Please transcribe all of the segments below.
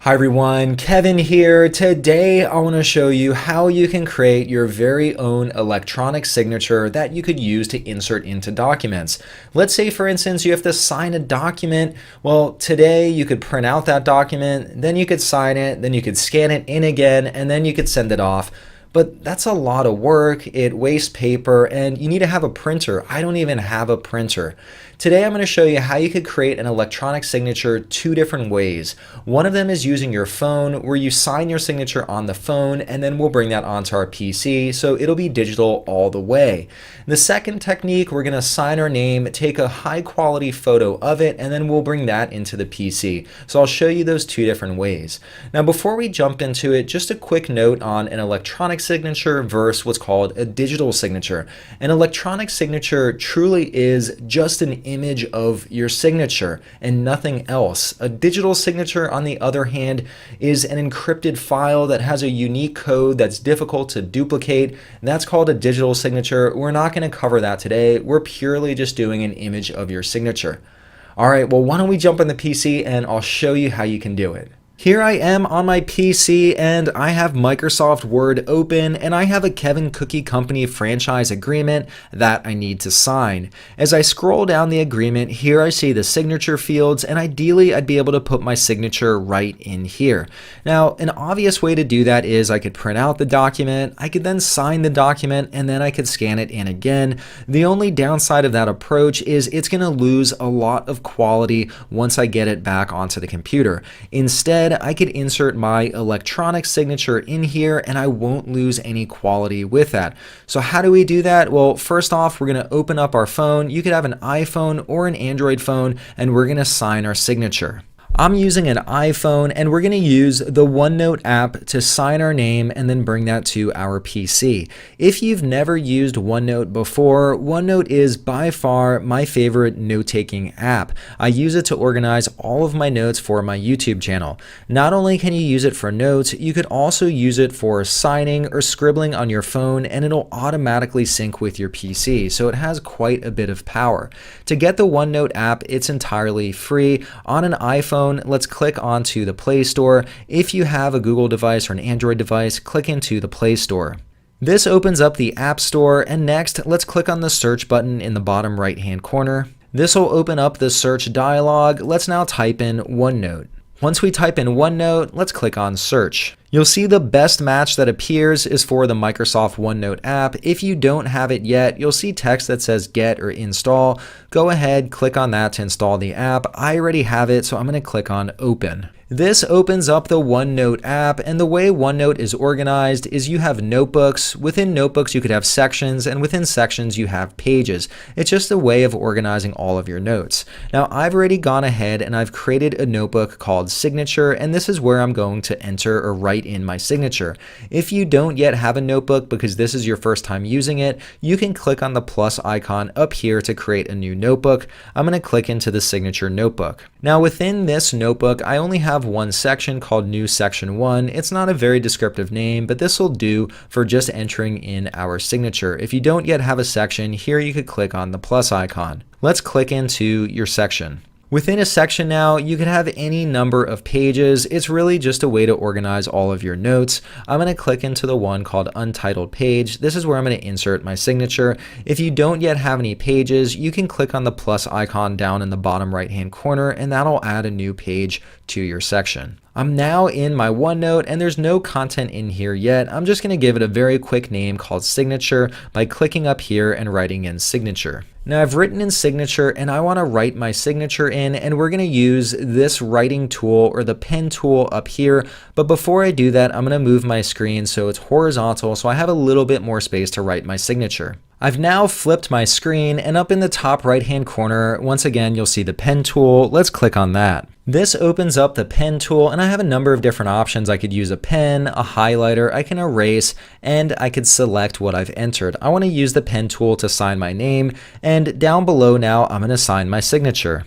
Hi everyone, Kevin here. Today I want to show you how you can create your very own electronic signature that you could use to insert into documents. Let's say for instance you have to sign a document. Well, today you could print out that document, then you could sign it, then you could scan it in again, and then you could send it off. But that's a lot of work, it wastes paper, and you need to have a printer. I don't even have a printer. Today I'm going to show you how you could create an electronic signature two different ways. One of them is using your phone, where you sign your signature on the phone, and then we'll bring that onto our PC, so it'll be digital all the way. The second technique, we're going to sign our name, take a high quality photo of it, and then we'll bring that into the PC. So I'll show you those two different ways. Now before we jump into it, just a quick note on an electronic signature versus what's called a digital signature. An electronic signature truly is just an image of your signature and nothing else. A digital signature, on the other hand, is an encrypted file that has a unique code that's difficult to duplicate. That's called a digital signature. We're not going to cover that today. We're purely just doing an image of your signature. All right, well, why don't we jump on the PC and I'll show you how you can do it. Here I am on my PC and I have Microsoft Word open and I have a Kevin Cookie Company franchise agreement that I need to sign. As I scroll down the agreement, here I see the signature fields, and ideally I'd be able to put my signature right in here. Now, an obvious way to do that is I could print out the document, I could then sign the document, and then I could scan it in again. The only downside of that approach is it's going to lose a lot of quality once I get it back onto the computer. Instead, I could insert my electronic signature in here and I won't lose any quality with that. So how do we do that? Well, first off, we're going to open up our phone. You could have an iPhone or an Android phone, and we're going to sign our signature. I'm using an iPhone, and we're going to use the OneNote app to sign our name and then bring that to our PC. If you've never used OneNote before, OneNote is by far my favorite note-taking app. I use it to organize all of my notes for my YouTube channel. Not only can you use it for notes, you could also use it for signing or scribbling on your phone, and it'll automatically sync with your PC, so it has quite a bit of power. To get the OneNote app, it's entirely free. On an iPhone, let's click onto the Play Store. If you have a Google device or an Android device, click into the Play Store. This opens up the App Store, and next, let's click on the search button in the bottom right-hand corner. This will open up the search dialog. Let's now type in OneNote. Once we type in OneNote, let's click on Search. You'll see the best match that appears is for the Microsoft OneNote app. If you don't have it yet, you'll see text that says Get or Install. Go ahead, click on that to install the app. I already have it, so I'm going to click on Open. This opens up the OneNote app, and the way OneNote is organized is you have notebooks. Within notebooks, you could have sections, and within sections, you have pages. It's just a way of organizing all of your notes. Now, I've already gone ahead and I've created a notebook called Signature, and this is where I'm going to enter or write in my signature. If you don't yet have a notebook because this is your first time using it, you can click on the plus icon up here to create a new notebook. I'm going to click into the Signature notebook. Now, within this notebook, I only have one section called New Section 1. It's not a very descriptive name, but this will do for just entering in our signature. If you don't yet have a section, here you could click on the plus icon. Let's click into your section. Within a section now, you could have any number of pages. It's really just a way to organize all of your notes. I'm going to click into the one called Untitled Page. This is where I'm going to insert my signature. If you don't yet have any pages, you can click on the plus icon down in the bottom right-hand corner, and that'll add a new page to your section. I'm now in my OneNote, and there's no content in here yet. I'm just going to give it a very quick name called Signature by clicking up here and writing in Signature. Now I've written in Signature and I want to write my signature in, and we're going to use this writing tool or the pen tool up here. But before I do that, I'm going to move my screen so it's horizontal so I have a little bit more space to write my signature. I've now flipped my screen, and up in the top right hand corner, once again, you'll see the pen tool. Let's click on that. This opens up the pen tool, and I have a number of different options. I could use a pen, a highlighter, I can erase, and I could select what I've entered. I want to use the pen tool to sign my name, and down below now, I'm going to sign my signature.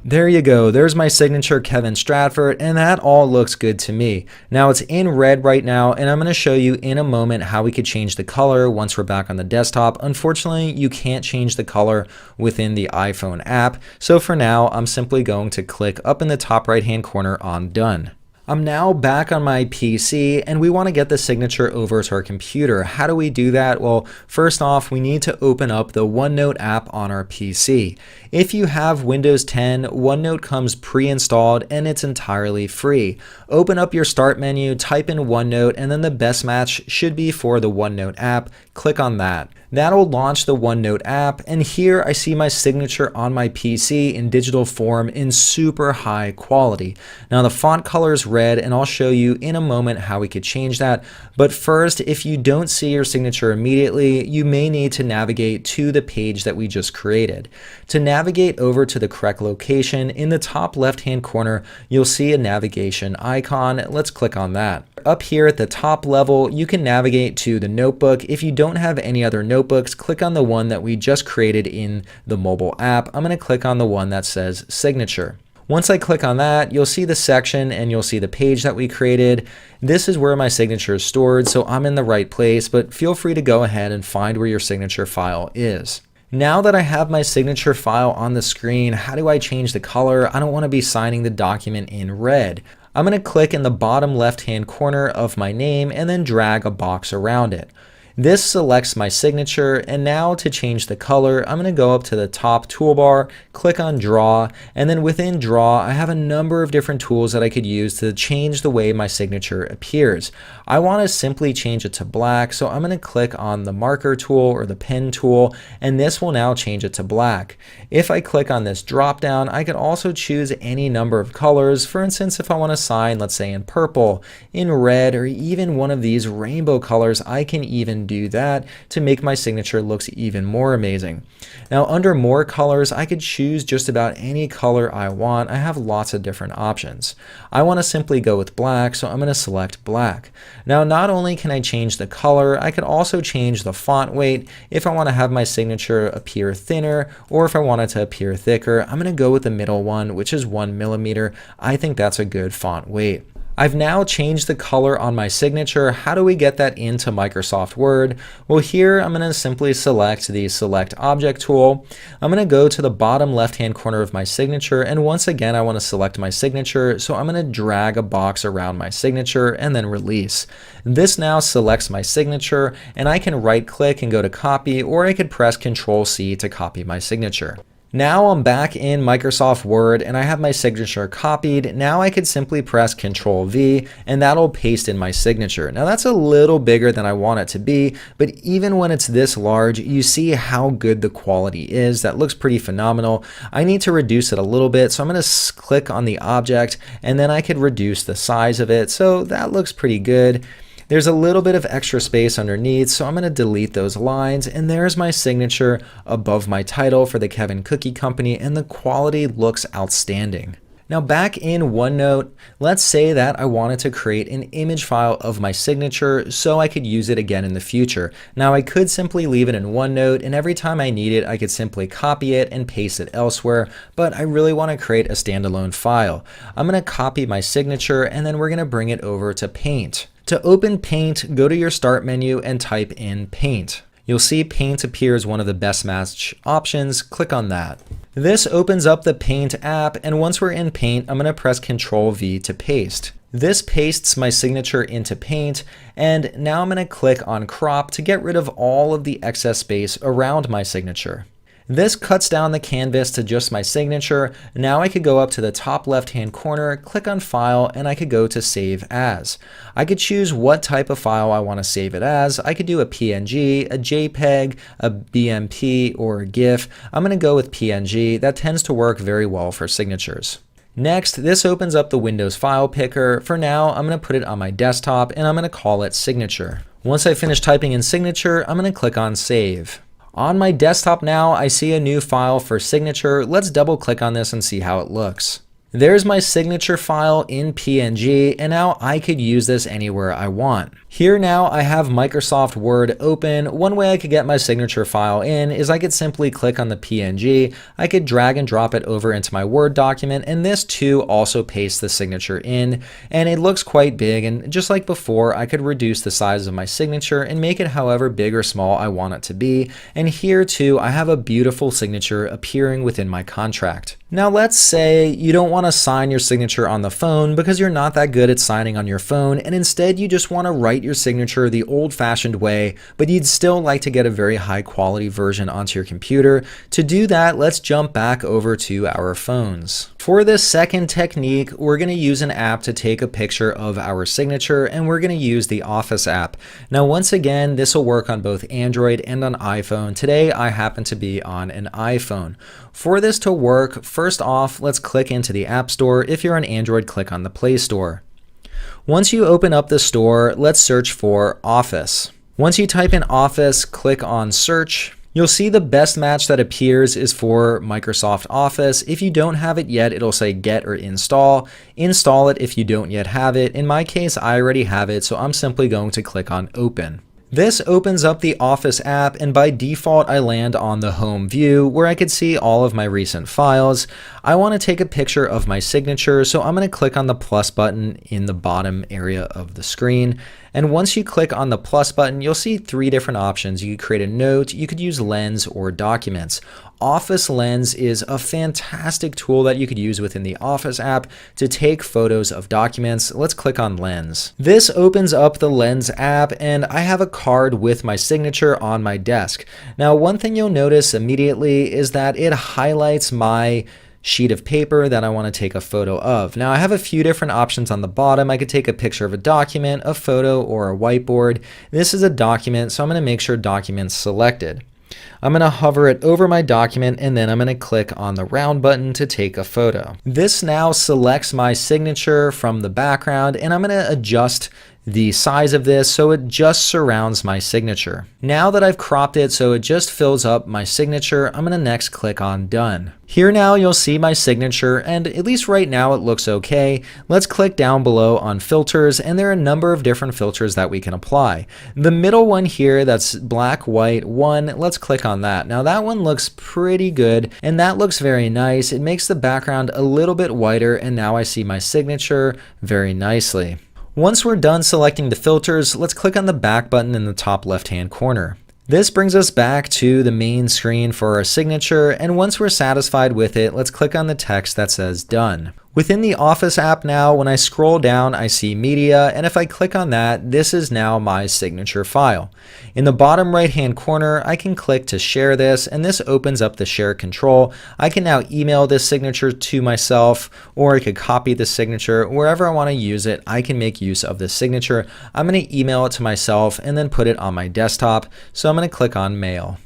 There you go, there's my signature, Kevin Stratvert, and that all looks good to me. Now it's in red right now, and I'm going to show you in a moment how we could change the color once we're back on the desktop. Unfortunately, you can't change the color within the iPhone app, so for now, I'm simply going to click up in the top right hand corner on Done. I'm now back on my PC and we want to get the signature over to our computer. How do we do that? Well, first off, we need to open up the OneNote app on our PC. If you have Windows 10, OneNote comes pre-installed and it's entirely free. Open up your start menu, type in OneNote, and then the best match should be for the OneNote app. Click on that. That'll launch the OneNote app, and here I see my signature on my PC in digital form in super high quality. Now the font color is red, and I'll show you in a moment how we could change that. But first, if you don't see your signature immediately, you may need to navigate to the page that we just created. To navigate over to the correct location, in the top left-hand corner, you'll see a navigation icon. Let's click on that. Up here at the top level, you can navigate to the notebook. If you don't have any other notebooks, click on the one that we just created in the mobile app. I'm going to click on the one that says signature. Once I click on that, you'll see the section and you'll see the page that we created. This is where my signature is stored, so I'm in the right place, but feel free to go ahead and find where your signature file is. Now that I have my signature file on the screen, how do I change the color? I don't want to be signing the document in red. I'm going to click in the bottom left-hand corner of my name and then drag a box around it. This selects my signature, and now to change the color, I'm going to go up to the top toolbar, click on Draw, and then within Draw, I have a number of different tools that I could use to change the way my signature appears. I want to simply change it to black, so I'm going to click on the marker tool or the pen tool, and this will now change it to black. If I click on this drop down, I could also choose any number of colors. For instance, if I want to sign, let's say in purple, in red, or even one of these rainbow colors, I can even do that to make my signature looks even more amazing. Now under more colors, I could choose just about any color I want. I have lots of different options. I want to simply go with black, so I'm going to select black. Now not only can I change the color, I could also change the font weight if I want to have my signature appear thinner or if I want it to appear thicker. I'm going to go with the middle one, which is 1 millimeter. I think that's a good font weight. I've now changed the color on my signature. How do we get that into Microsoft Word? Well, here I'm going to simply select the Select Object tool. I'm going to go to the bottom left-hand corner of my signature, and once again, I want to select my signature, so I'm going to drag a box around my signature and then release. This now selects my signature, and I can right-click and go to copy, or I could press Ctrl-C to copy my signature. Now I'm back in Microsoft Word and I have my signature copied. Now I could simply press Ctrl-V and that'll paste in my signature. Now that's a little bigger than I want it to be, but even when it's this large, you see how good the quality is. That looks pretty phenomenal. I need to reduce it a little bit, so I'm going to click on the object and then I could reduce the size of it. So that looks pretty good. There's a little bit of extra space underneath, so I'm going to delete those lines, and there's my signature above my title for the Kevin Cookie Company, and the quality looks outstanding. Now back in OneNote, let's say that I wanted to create an image file of my signature so I could use it again in the future. Now I could simply leave it in OneNote, and every time I need it, I could simply copy it and paste it elsewhere, but I really want to create a standalone file. I'm going to copy my signature, and then we're going to bring it over to Paint. To open Paint, go to your Start menu and type in Paint. You'll see Paint appear as one of the best match options. Click on that. This opens up the Paint app, and once we're in Paint, I'm going to press Ctrl-V to paste. This pastes my signature into Paint, and now I'm going to click on Crop to get rid of all of the excess space around my signature. This cuts down the canvas to just my signature. Now I could go up to the top left-hand corner, click on File, and I could go to Save As. I could choose what type of file I want to save it as. I could do a PNG, a JPEG, a BMP, or a GIF. I'm going to go with PNG. That tends to work very well for signatures. Next, this opens up the Windows file picker. For now, I'm going to put it on my desktop, and I'm going to call it Signature. Once I finish typing in Signature, I'm going to click on Save. On my desktop now, I see a new file for signature. Let's double click on this and see how it looks. There's my signature file in PNG, and now I could use this anywhere I want. Here now I have Microsoft Word open. One way I could get my signature file in is I could simply click on the PNG. I could drag and drop it over into my Word document, and this too also pastes the signature in, and it looks quite big, and just like before, I could reduce the size of my signature and make it however big or small I want it to be. And here too, I have a beautiful signature appearing within my contract. Now let's say you don't want want to sign your signature on the phone because you're not that good at signing on your phone, and instead you just want to write your signature the old-fashioned way, but you'd still like to get a very high-quality version onto your computer. To do that, let's jump back over to our phones. For this second technique, we're going to use an app to take a picture of our signature, and we're going to use the Office app. Now, once again, this will work on both Android and on iPhone. Today, I happen to be on an iPhone. For this to work, first off, let's click into the App Store. If you're on Android, click on the Play Store. Once you open up the store, let's search for Office. Once you type in Office, click on Search. You'll see the best match that appears is for Microsoft Office. If you don't have it yet, it'll say Get or Install. Install it if you don't yet have it. In my case, I already have it, so I'm simply going to click on Open. This opens up the Office app, and by default I land on the home view where I could see all of my recent files. I want to take a picture of my signature, so I'm going to click on the plus button in the bottom area of the screen. And once you click on the plus button, you'll see three different options. You could create a note, you could use Lens, or Documents. Office Lens is a fantastic tool that you could use within the Office app to take photos of documents. Let's click on Lens. This opens up the Lens app, and I have a card with my signature on my desk. Now, one thing you'll notice immediately is that it highlights my sheet of paper that I want to take a photo of. Now, I have a few different options on the bottom. I could take a picture of a document, a photo, or a whiteboard. This is a document, so I'm going to make sure Document's selected. I'm going to hover it over my document, and then I'm going to click on the round button to take a photo. This now selects my signature from the background, and I'm going to adjust the size of this so it just surrounds my signature. Now that I've cropped it so it just fills up my signature, I'm going to next click on Done. Here now you'll see my signature, and at least right now it looks okay. Let's click down below on filters, and there are a number of different filters that we can apply. The middle one here, that's black, white, one, let's click on that. Now that one looks pretty good, and that looks very nice. It makes the background a little bit whiter, and now I see my signature very nicely. Once we're done selecting the filters, let's click on the back button in the top left-hand corner. This brings us back to the main screen for our signature, and once we're satisfied with it, let's click on the text that says Done. Within the Office app now, when I scroll down, I see Media, and if I click on that, this is now my signature file. In the bottom right-hand corner, I can click to share this, and this opens up the share control. I can now email this signature to myself, or I could copy the signature. Wherever I want to use it, I can make use of this signature. I'm going to email it to myself and then put it on my desktop, so I'm going to click on Mail.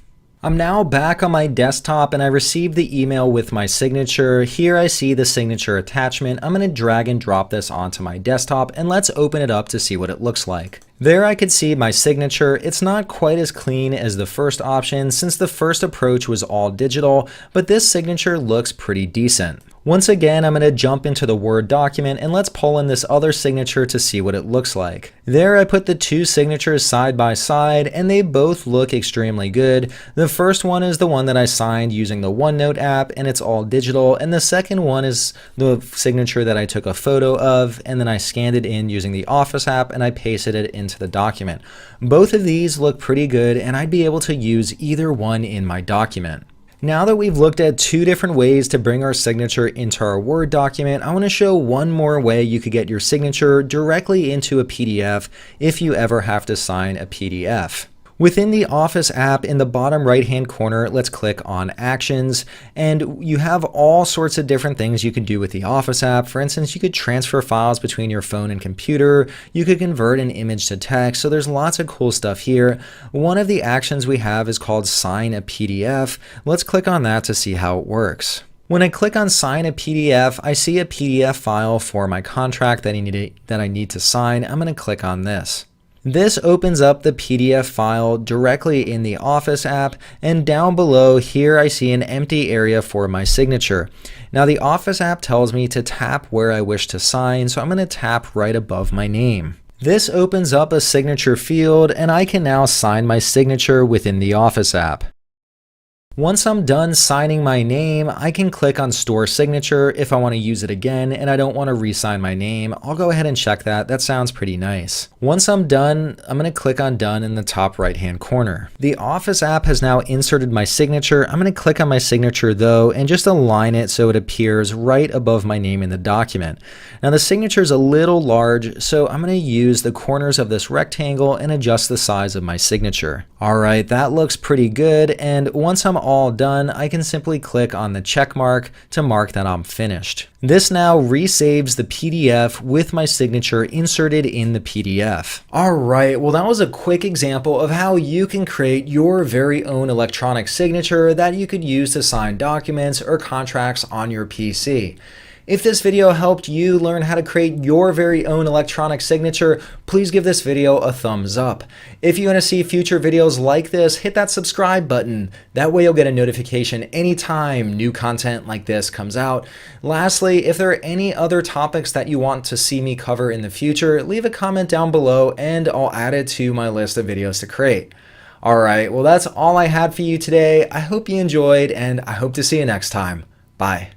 I'm now back on my desktop, and I received the email with my signature. Here I see the signature attachment. I'm going to drag and drop this onto my desktop, and let's open it up to see what it looks like. There I could see my signature. It's not quite as clean as the first option since the first approach was all digital, but this signature looks pretty decent. Once again, I'm going to jump into the Word document, and let's pull in this other signature to see what it looks like. There I put the two signatures side by side, and they both look extremely good. The first one is the one that I signed using the OneNote app, and it's all digital, and the second one is the signature that I took a photo of, and then I scanned it in using the Office app, and I pasted it into the document. Both of these look pretty good, and I'd be able to use either one in my document. Now that we've looked at two different ways to bring our signature into our Word document, I want to show one more way you could get your signature directly into a PDF if you ever have to sign a PDF. Within the Office app, in the bottom right-hand corner, let's click on Actions, and you have all sorts of different things you can do with the Office app. For instance, you could transfer files between your phone and computer. You could convert an image to text, so there's lots of cool stuff here. One of the actions we have is called Sign a PDF. Let's click on that to see how it works. When I click on Sign a PDF, I see a PDF file for my contract that I need to sign. I'm going to click on this. This opens up the PDF file directly in the Office app, and down below here I see an empty area for my signature. Now the Office app tells me to tap where I wish to sign, so I'm going to tap right above my name. This opens up a signature field, and I can now sign my signature within the Office app. Once I'm done signing my name, I can click on Store Signature if I want to use it again and I don't want to re-sign my name. I'll go ahead and check that. That sounds pretty nice. Once I'm done, I'm going to click on Done in the top right-hand corner. The Office app has now inserted my signature. I'm going to click on my signature though and just align it so it appears right above my name in the document. Now the signature is a little large, so I'm going to use the corners of this rectangle and adjust the size of my signature. All right, that looks pretty good, and once I'm all done, I can simply click on the check mark to mark that I'm finished. This now resaves the PDF with my signature inserted in the PDF. All right, well that was a quick example of how you can create your very own electronic signature that you could use to sign documents or contracts on your PC. If this video helped you learn how to create your very own electronic signature, please give this video a thumbs up. If you want to see future videos like this, hit that subscribe button. That way you'll get a notification anytime new content like this comes out. Lastly, if there are any other topics that you want to see me cover in the future, leave a comment down below and I'll add it to my list of videos to create. Alright, well that's all I had for you today. I hope you enjoyed and I hope to see you next time. Bye.